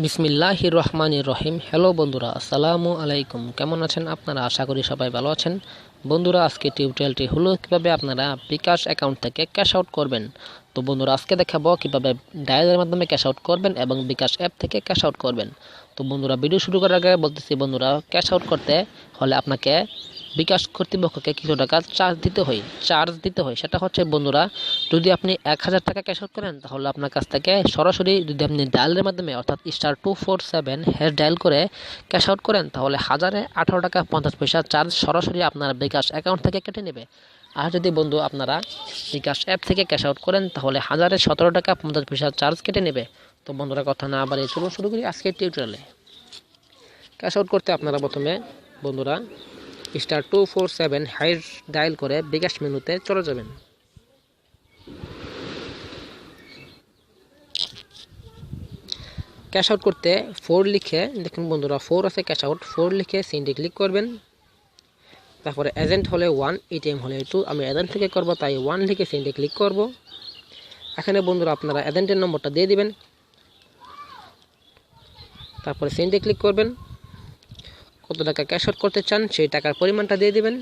বিসমিল্লাহির রহমানির রহিম। হ্যালো বন্ধুরা, আসসালামু আলাইকুম। কেমন আছেন আপনারা? আশা করি সবাই ভালো আছেন। বন্ধুরা, আজকে টিউটোরিয়ালটি হলো কিভাবে আপনারা বিকাশ অ্যাকাউন্ট থেকে ক্যাশ আউট করবেন। তো বন্ধুরা, আজকে দেখাবো কিভাবে ডায়ালের মাধ্যমে ক্যাশ আউট করবেন এবং বিকাশ অ্যাপ থেকে ক্যাশ আউট করবেন। তো বন্ধুরা, ভিডিও শুরু করার আগে বলতেছি, বন্ধুরা, ক্যাশ আউট করতে হলে আপনাকে বিকাশ কর্তৃপক্ষকে কিছু টাকা চার্জ দিতে হয়। সেটা হচ্ছে, বন্ধুরা, যদি আপনি 1000 টাকা ক্যাশ আউট করেন, তাহলে আপনার কাছ থেকে সরাসরি যদি আপনি ডায়ালের মাধ্যমে অর্থাৎ *247# ডায়াল করে ক্যাশ আউট করেন, তাহলে 18 টাকা 50 পয়সা চার্জ সরাসরি আপনার বিকাশ অ্যাকাউন্ট থেকে কেটে নেবে। আর যদি বন্ধু আপনারা বিকাশ অ্যাপ থেকে ক্যাশ আউট করেন, তাহলে 17 টাকা 50 পয়সা চার্জ কেটে নেবে। তো বন্ধুরা, কথা না বাড়িয়ে চলুন শুরু করি আজকের টিউটোরিয়ালে। ক্যাশ আউট করতে আপনারা প্রথমে, বন্ধুরা, *247# ডায়াল করে বিকাশ মেনুতে চলে যাবেন। ক্যাশ আউট করতে 4 লিখে, দেখুন বন্ধুরা, 4 আছে, ক্যাশ আউট 4 লিখে সিনটি ক্লিক করবেন। তারপরে এজেন্ট হলে 1, এটিএম হলে 2। আমি এজেন্ট থেকে করব, তাই 1 লিখে সিনটি ক্লিক করব। এখানে বন্ধুরা আপনারা এজেন্টের নম্বরটা দিয়ে দিবেন। তারপরে সিনটি ক্লিক করবেন। কত টাকা ক্যাশ আউট করতে চান সেই টাকার পরিমাণটা দিয়ে দিবেন।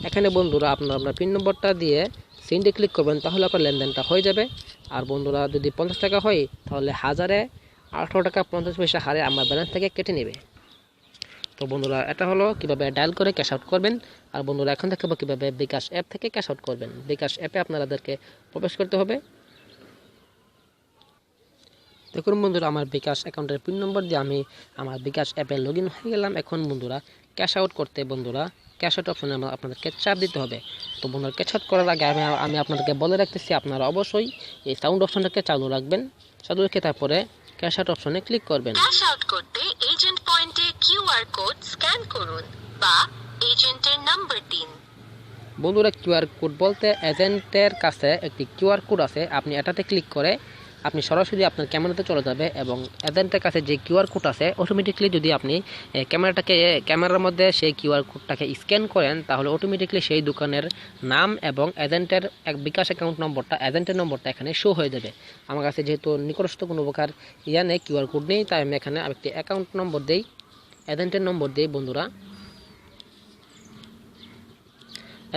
এখানে বন্ধুরা আপনার পিন নম্বরটা দিয়ে সিনটি ক্লিক করবেন, তাহলে আপনার লেনদেনটা হয়ে যাবে। আর বন্ধুরা, যদি 50 টাকা হয়, তাহলে 18 টাকা 50 পয়সা হারে আমার ব্যালেন্স থেকে কেটে নেবে। তো বন্ধুরা, এটা হলো কিভাবে ডায়াল করে ক্যাশ আউট করবেন। আর বন্ধুরা, এখন দেখাবো কিভাবে বিকাশ অ্যাপ থেকে ক্যাশ আউট করবেন। বিকাশ অ্যাপে আপনাদেরকে প্রবেশ করতে হবে। দেখুন বন্ধুরা, আমার বিকাশ অ্যাকাউন্টের পিন নম্বর দিয়ে আমি আমার বিকাশ অ্যাপে লগ ইন হয়ে গেলাম। এখন বন্ধুরা, ক্যাশ আউট করতে, বন্ধুরা, ক্যাশ আউট অপশনে আপনাদেরকে চাপ দিতে হবে। তো বন্ধুরা, ক্যাশ আউট করার আগে আমি আপনাদেরকে বলে রাখতেছি, আপনারা অবশ্যই এই সাউন্ড অপশনটাকে চালু রাখবেন। চালু রেখে তারপরে ক্যাশ আউট অপশনে ক্লিক করবেন। ক্যাশ আউট করতে এজেন্ট পয়েন্টে কিউআর কোড স্ক্যান করুন বা এজেন্টের নাম্বার দিন। বন্ধুরা, কিউআর কোড বলতে এজেন্টের কাছে একটি কিউআর কোড আছে, আপনি এটাতে ক্লিক করে আপনি সরাসরি আপনার ক্যামেরাতে চলে যাবে এবং এজেন্টের কাছে যে কিউআর কোড আছে, অটোমেটিকলি যদি আপনি ক্যামেরার মধ্যে সেই কিউআর কোডটাকে স্ক্যান করেন, তাহলে অটোমেটিকলি সেই দোকানের নাম এবং এজেন্টের বিকাশ অ্যাকাউন্ট নম্বরটা, এজেন্টের নম্বরটা এখানে শো হয়ে যাবে। আমার কাছে যেহেতু নিকটস্থ কোনো প্রকার নেই, কিউআর কোড নেই, তাই আমি এখানে একটি অ্যাকাউন্ট নম্বর দিই, এজেন্টের নম্বর দিই। বন্ধুরা,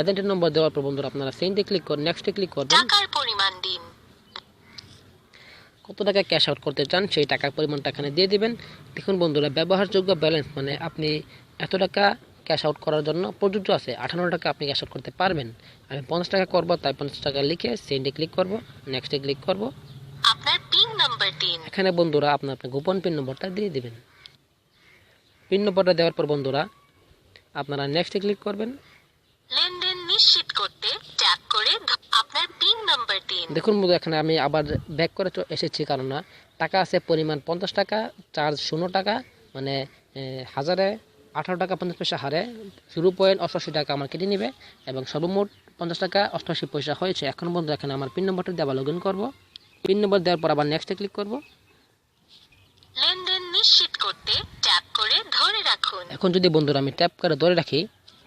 এজেন্টের নম্বর দেওয়ার পর বন্ধুরা আপনারা সেন্ডে ক্লিক করে নেক্সটে ক্লিক করবেন। টাকার পরিমাণ দিন। কত টাকা ক্যাশ আউট করতে চান সেই টাকার পরিমাণটা এখানে দিয়ে দিবেন। দেখুন বন্ধুরা, ব্যবহারযোগ্য ব্যালেন্স মানে আপনি এত টাকা ক্যাশ আউট করার জন্য প্রযোজ্য আছে, 18 টাকা আপনি ক্যাশ আউট করতে পারবেন। আমি 50 টাকা করব, তাই 50 টাকা লিখে সেন্ডে ক্লিক করব, নেক্সটে ক্লিক করব। আপনার পিন নাম্বার দিন। এখানে বন্ধুরা আপনার গোপন পিন নম্বরটা দিয়ে দিবেন। পিন নম্বরটা দেওয়ার পর বন্ধুরা আপনারা নেক্সটে ক্লিক করবেন। লেনদেন নিশ্চিত করতে ট্যাপ করে আপনার পিন নাম্বার দিন। দেখুন বন্ধু, এখানে আমি আবার ব্যাক করে এসেছি, কারণ না টাকা আছে পরিমাণ 50 টাকা, চার্জ 0 টাকা, মানে 18 টাকা 50 পয়সা হারে 0.88 টাকা আমার কেটে নেবে এবং সর্বমোট 50 টাকা 88 পয়সা হয়েছে। এখন বন্ধু, এখানে আমার পিন নম্বরটা দিয়ে আবার লগ ইন করবো। পিন নম্বর দেওয়ার পর আবার নেক্সটে ক্লিক করব। লেনদেন নিশ্চিত করতে ট্যাপ করে ধরে রাখুন। এখন যদি বন্ধুরা আমি ট্যাপ করে ধরে রাখি,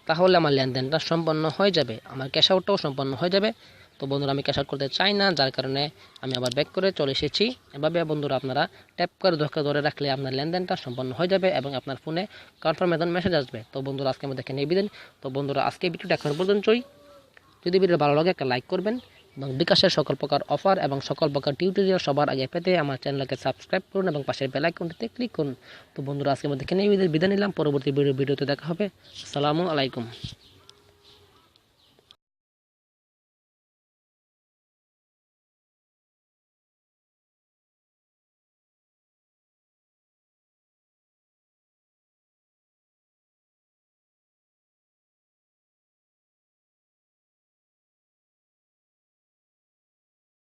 তাহলে আমার লেনদেনটা সম্পন্ন হয়ে যাবে, আমার ক্যাশ আউটটাও সম্পন্ন হয়ে যাবে। তো বন্ধুরা, আমি ক্যাশ আউট করতে চাই না, যার কারণে আমি আবার ব্যাক করে চলে এসেছি। এভাবে বন্ধুরা আপনারা ট্যাপ করে ধরে রাখলে আপনার লেনদেনটা সম্পন্ন হয়ে যাবে এবং আপনার ফোনে কনফার্মেশন মেসেজ আসবে। তো বন্ধুরা, আজকে আমাদের এখানে বিদায়। তো বন্ধুরা, আজকে ভিডিওটা এখন পর্যন্তই। যদি ভিডিও ভালো লাগে একটা লাইক করবেন এবং বিকাশের সকল প্রকার অফার এবং সকল প্রকার টিউটোরিয়াল সবার আগে পেতে আমার চ্যানেলকে সাবস্ক্রাইব করুন এবং পাশের বেল আইকনটিতে ক্লিক করুন। তো বন্ধুরা, আজকে আমাদের এখানে বিদায় নিলাম। পরবর্তী ভিডিওতে দেখা হবে। আসসালামু আলাইকুম।